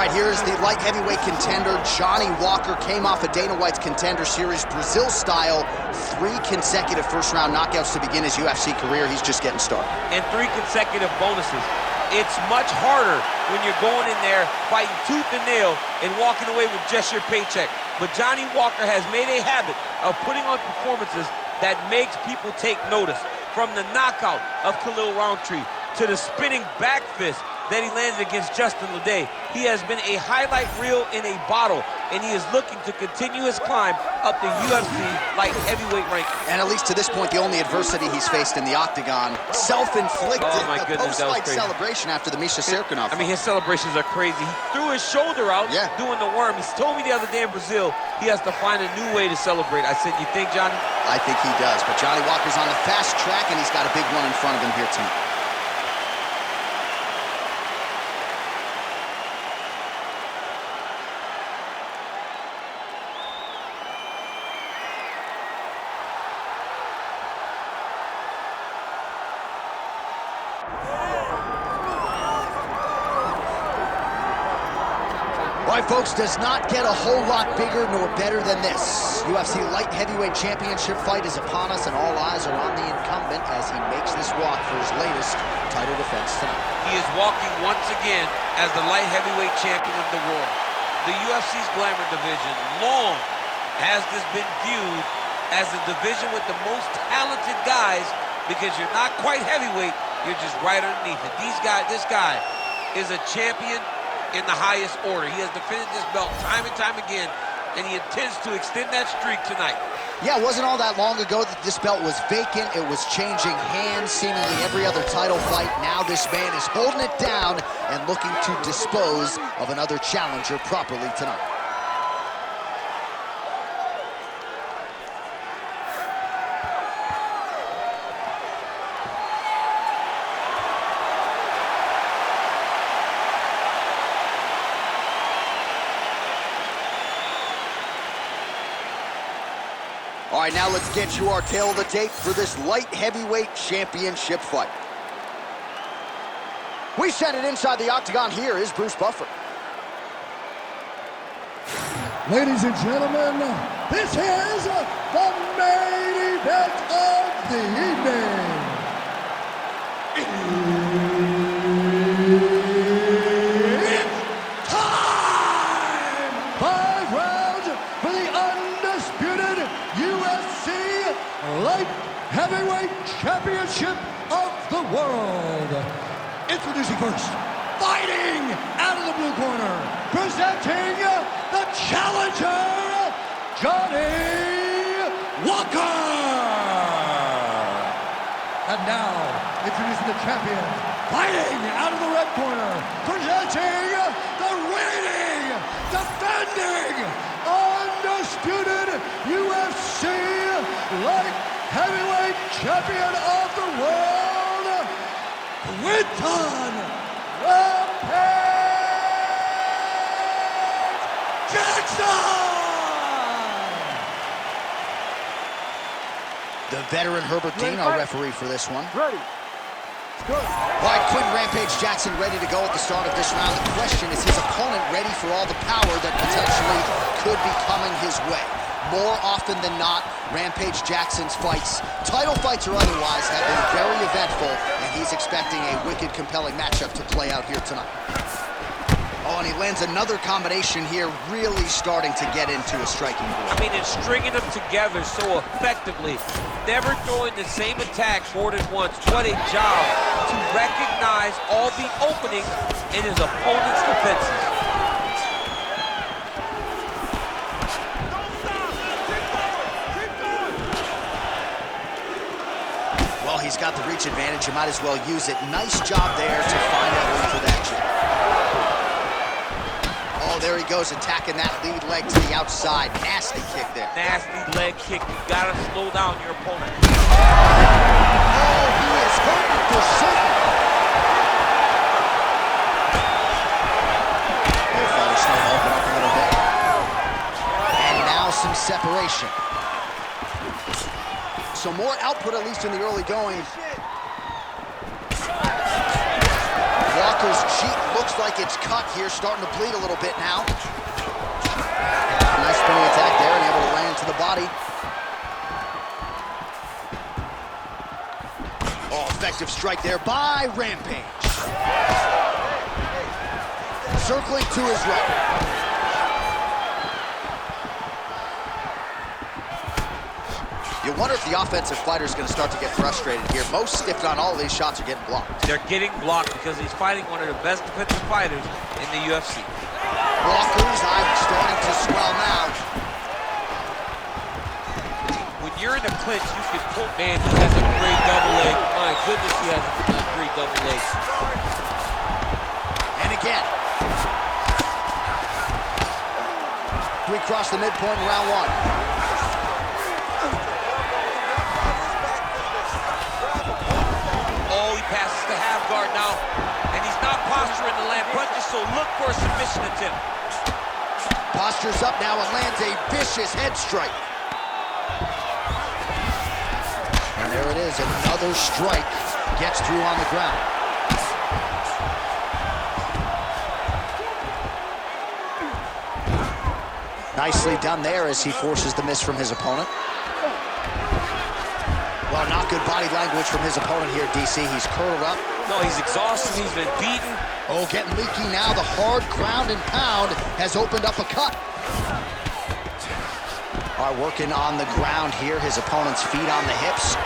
right, here's the light heavyweight contender. Johnny Walker came off of Dana White's Contender Series, Brazil style. 3 consecutive first-round knockouts to begin his UFC career. He's just getting started. And 3 consecutive bonuses. It's much harder when you're going in there fighting tooth and nail and walking away with just your paycheck. But Johnny Walker has made a habit of putting on performances that makes people take notice. From the knockout of Khalil Roundtree to the spinning back fist that he landed against Justin Leday. He has been a highlight reel in a bottle, and he is looking to continue his climb up the UFC light heavyweight ranking. And at least to this point, the only adversity he's faced in the octagon, self-inflicted. Oh my goodness, that was post-fight crazy. celebration after the Misha Serkinov. I mean, his celebrations are crazy. He threw his shoulder out doing the worm. He told me the other day in Brazil he has to find a new way to celebrate. I said, you think, Johnny? I think he does, but Johnny Walker's on the fast track, and he's got a big one in front of him here tonight. All right, folks, does not get a whole lot bigger nor better than this. UFC Light Heavyweight Championship fight is upon us, and all eyes are on the incumbent as he makes this walk for his latest title defense tonight. He is walking once again as the light heavyweight champion of the world. The UFC's glamour division long has this been viewed as the division with the most talented guys because you're not quite heavyweight, you're just right underneath it. This guy is a champion in the highest order. He has defended this belt time and time again, and he intends to extend that streak tonight. Yeah, it wasn't all that long ago that this belt was vacant. It was changing hands seemingly every other title fight. Now this man is holding it down and looking to dispose of another challenger properly tonight. All right, now let's get you our tale of the tape for this light heavyweight championship fight. We send it inside the octagon. Here is Bruce Buffer. Ladies and gentlemen, this is the main event of the evening. It's time! 5 rounds for the undisputed UFC Light Heavyweight Championship of the world. Introducing first, fighting out of the blue corner, presenting the challenger, Johnny Walker. And now, introducing the champion, fighting out of the red corner, presenting the reigning, defending, undisputed UFC Light Heavyweight Champion of the world, Quinton Rampage Jackson! The veteran Herbert Dean, our referee for this one. Ready. Good. All right, Quinton Rampage Jackson ready to go at the start of this round. The question, is his opponent ready for all the power that potentially could be coming his way? More often than not, Rampage Jackson's fights, title fights or otherwise, have been very eventful, and he's expecting a wicked, compelling matchup to play out here tonight. Oh, and he lands another combination here, really starting to get into a striking board. I mean, and stringing them together so effectively, never throwing the same attack more than once. What a job to recognize all the openings in his opponent's defenses. Well, he's got the reach advantage. You might as well use it. Nice job there to find that room for that jab. Oh, there he goes, attacking that lead leg to the outside. Nasty kick there. Nasty leg kick. You gotta slow down your opponent. Oh, he is hurting for certain. Your fellas starting to open up a little bit. And now some separation. So more output, at least in the early going. Walker's cheek looks like it's cut here, starting to bleed a little bit now. Nice spinning attack there and able to land to the body. Oh, effective strike there by Rampage. Circling to his right. You wonder if the offensive fighter is going to start to get frustrated here. Most, if not all, of these shots are getting blocked. They're getting blocked because he's fighting one of the best defensive fighters in the UFC. Walker's eye starting to swell now. When you're in a clinch, you can pull. Man, he has a great double leg. My goodness, he has a great double leg. And again. We cross the midpoint in round one. Passes the half guard now, and he's not posturing to land punches, so look for a submission attempt. Postures up now and lands a vicious head strike. And there it is, another strike gets through on the ground. Nicely done there as he forces the miss from his opponent. Well, not good body language from his opponent here, DC. He's curled up. No, he's exhausted. He's been beaten. Oh, getting leaky now. The hard ground and pound has opened up a cut. All right, working on the ground here. His opponent's feet on the hips.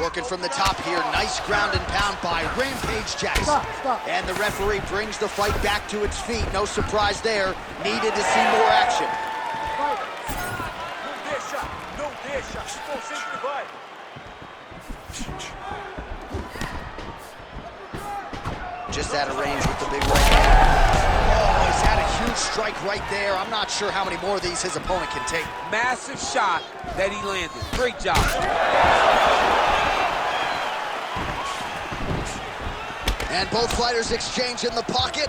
Working from the top here, nice ground and pound by Rampage Jackson. Stop. And the referee brings the fight back to its feet. No surprise there. Needed to see more action. Just out of range with the big right hand. Oh, he's had a huge strike right there. I'm not sure how many more of these his opponent can take. Massive shot that he landed. Great job. And both fighters exchange in the pocket.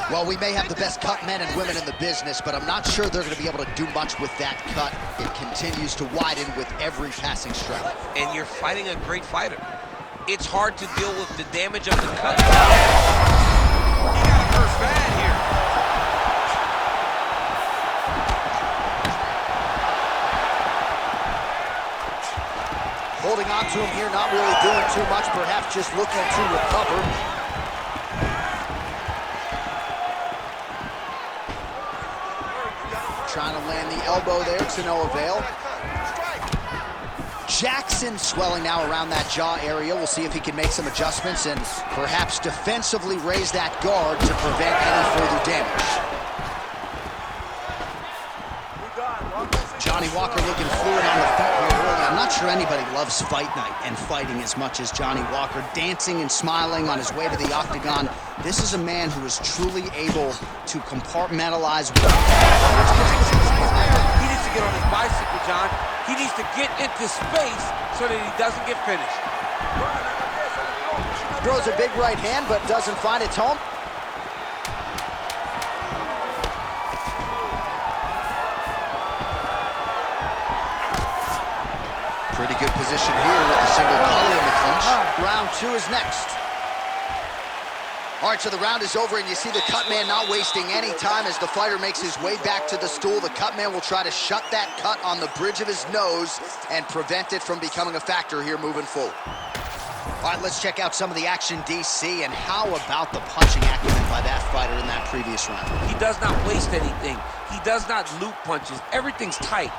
Well, we may have the best cut men and women in the business, but I'm not sure they're going to be able to do much with that cut. It continues to widen with every passing strike. And you're fighting a great fighter. It's hard to deal with the damage of the cut. He got hurt bad here. Holding on to him here, not really doing too much, perhaps just looking to recover. Trying to land the elbow there to no avail. Jackson swelling now around that jaw area. We'll see if he can make some adjustments and perhaps defensively raise that guard to prevent any further damage. Johnny Walker looking fluid on the feet here early. I'm not sure anybody loves fight night and fighting as much as Johnny Walker. Dancing and smiling on his way to the octagon. This is a man who is truly able to compartmentalize. He needs to get on his bicycle, John. He needs to get into space so that he doesn't get finished. Throws a big right hand, but doesn't find its home. Pretty good position here with the single collar in the clinch. Round two is next. All right, so the round is over, and you see the cut man not wasting any time as the fighter makes his way back to the stool. The cut man will try to shut that cut on the bridge of his nose and prevent it from becoming a factor here moving forward. All right, let's check out some of the action, DC, and how about the punching acumen by that fighter in that previous round? He does not waste anything. He does not loop punches. Everything's tight.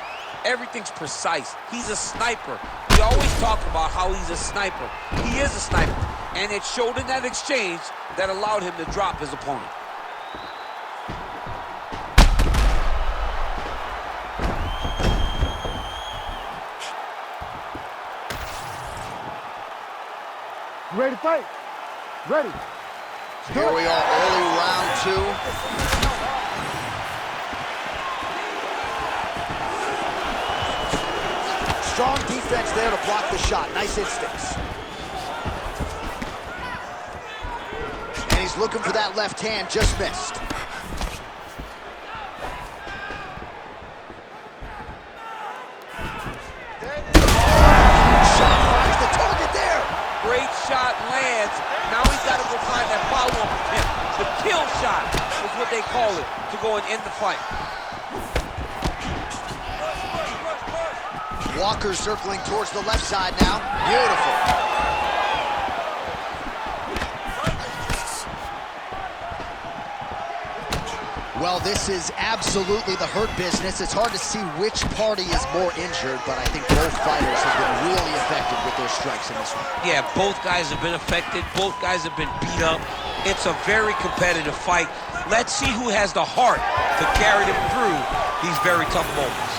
Everything's precise. He's a sniper. We always talk about how he's a sniper. He is a sniper. And it showed in that exchange that allowed him to drop his opponent. You ready to fight? Ready. Here we are, early round two. Strong defense there to block the shot. Nice instincts. And he's looking for that left hand, just missed. shot lands. Now he's got to go find that follow-up attempt. The kill shot is what they call it, to go and end the fight. Walker circling towards the left side now. Beautiful. Well, this is absolutely the hurt business. It's hard to see which party is more injured, but I think both fighters have been really effective with their strikes in this one. Yeah, both guys have been affected. Both guys have been beat up. It's a very competitive fight. Let's see who has the heart to carry them through these very tough moments.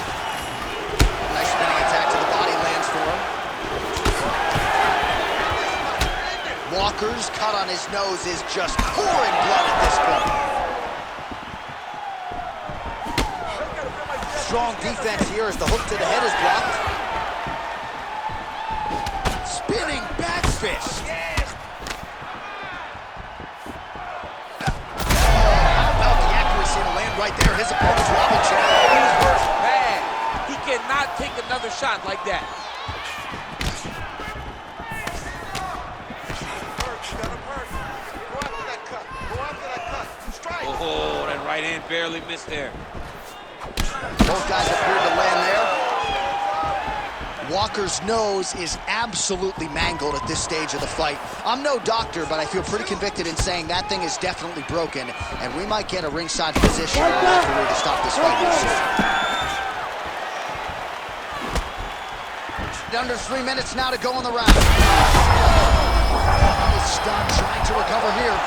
Nice spinning attack to the body lands for him. Walker's cut on his nose is just pouring blood at this point. Strong defense here as the hook to the head is blocked. Spinning back fist. How about the accuracy to land right there? His opponent's wobble check. He's hurt bad. He cannot take another shot like that. Oh, that right hand barely missed there. Both guys appeared to land there. Walker's nose is absolutely mangled at this stage of the fight. I'm no doctor, but I feel pretty convicted in saying that thing is definitely broken, and we might get a ringside position and a referee to stop this fight. Under 3 minutes now to go in the round. He's stunned, trying to recover here.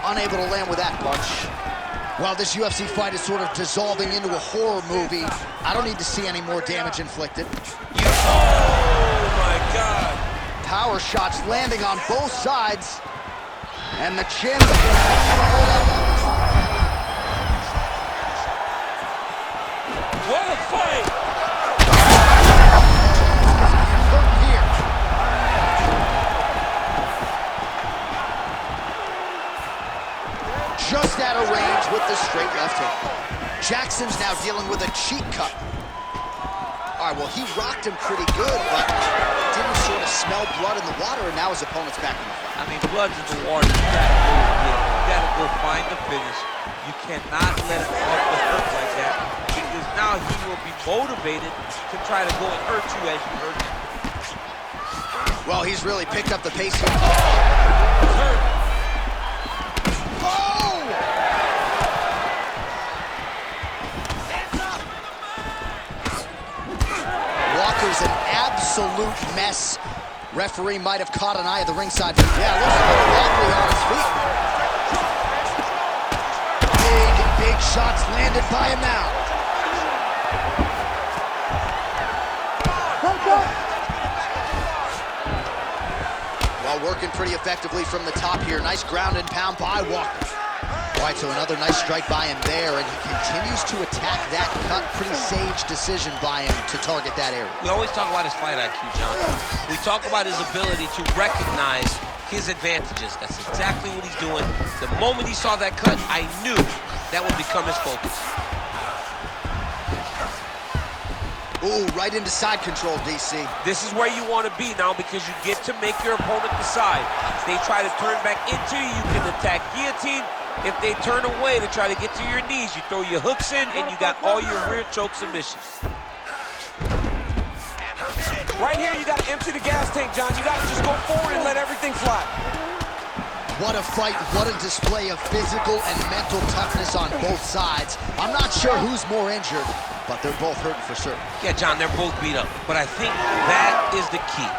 Unable to land with that punch. Well, this UFC fight is sort of dissolving into a horror movie. I don't need to see any more damage inflicted. Oh, my God. Power shots landing on both sides. And the chin. What a fight. Just out of range with the straight left hand. Jackson's now dealing with a cheek cut. All right, well, he rocked him pretty good, but didn't sort of smell blood in the water, and now his opponent's back in the fight. I mean, blood's in the water. You gotta go find the finish. You cannot let him off the hook like that, because now he will be motivated to try to go and hurt you as you hurt him. Well, he's really picked up the pace here. He's hurt. Walker's an absolute mess. Referee might have caught an eye of the ringside. Yeah, looks a little wobbly on his feet. Big shots landed by him now. Well, working pretty effectively from the top here. Nice ground and pound by Walker. All right, so another nice strike by him there, and he continues to attack that cut. Pretty sage decision by him to target that area. We always talk about his fight IQ, John. We talk about his ability to recognize his advantages. That's exactly what he's doing. The moment he saw that cut, I knew that would become his focus. Ooh, right into side control, DC. This is where you want to be now, because you get to make your opponent decide. If they try to turn back into you, you can attack guillotine. If they turn away to try to get to your knees, you throw your hooks in, and you got all your rear choke submissions. Right here, you got to empty the gas tank, John. You got to just go forward and let everything fly. What a fight, what a display of physical and mental toughness on both sides. I'm not sure who's more injured, but they're both hurting for certain. Yeah, John, they're both beat up, but I think that is the key.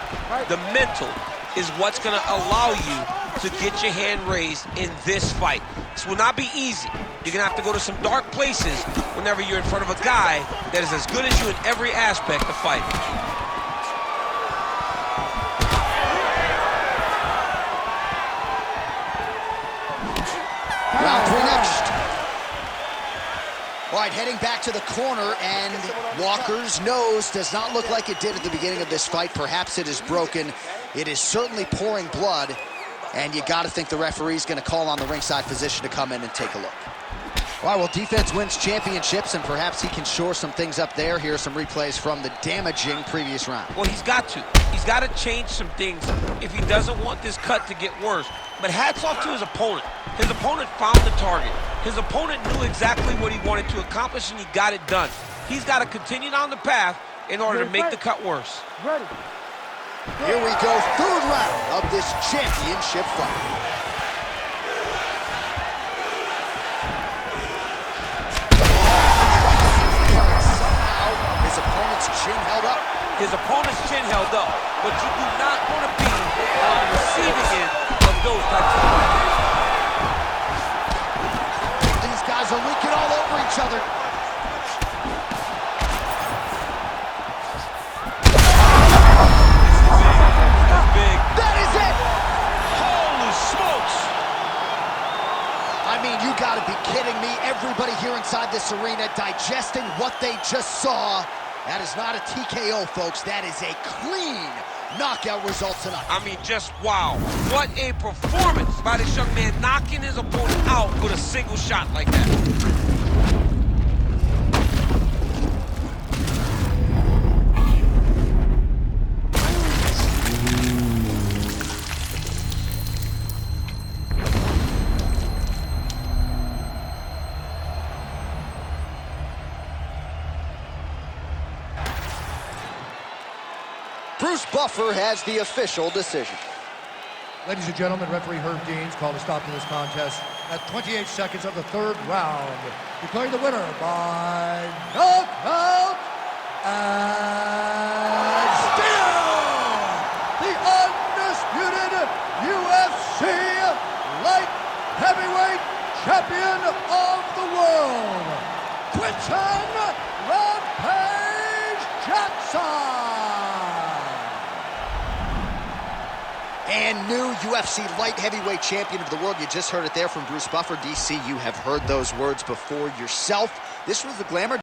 The mental is what's going to allow you to get your hand raised in this fight. This will not be easy. You're going to have to go to some dark places whenever you're in front of a guy that is as good as you in every aspect of fighting. Round 3 next. All right, heading back to the corner, and Walker's nose does not look like it did at the beginning of this fight. Perhaps it is broken. It is certainly pouring blood, and you got to think the referee's going to call on the ringside physician to come in and take a look. All right, well, defense wins championships, and perhaps he can shore some things up there. Here are some replays from the damaging previous round. Well, he's got to. He's got to change some things if he doesn't want this cut to get worse. But hats off to his opponent. His opponent found the target. His opponent knew exactly what he wanted to accomplish, and he got it done. He's got to continue down the path in order to make the cut worse. Ready. Here we go, third round of this championship fight. His opponent's chin held up, but you do not want to be on the receiving end of those types of fights. These guys are leaking all over each other. That's big. That is it! Holy smokes! I mean, you gotta be kidding me. Everybody here inside this arena digesting what they just saw. That is not a TKO, folks. That is a clean knockout result tonight. I mean, just wow. What a performance by this young man, knocking his opponent out with a single shot like that. Bruce Buffer has the official decision. Ladies and gentlemen, referee Herb Deans called a stop to this contest at 28 seconds of the third round, declaring the winner by knockout and still the undisputed UFC light heavyweight champion of the world, Quinton Rampage Jackson. And new UFC light heavyweight champion of the world. You just heard it there from Bruce Buffer. DC, you have heard those words before yourself. This was the glamour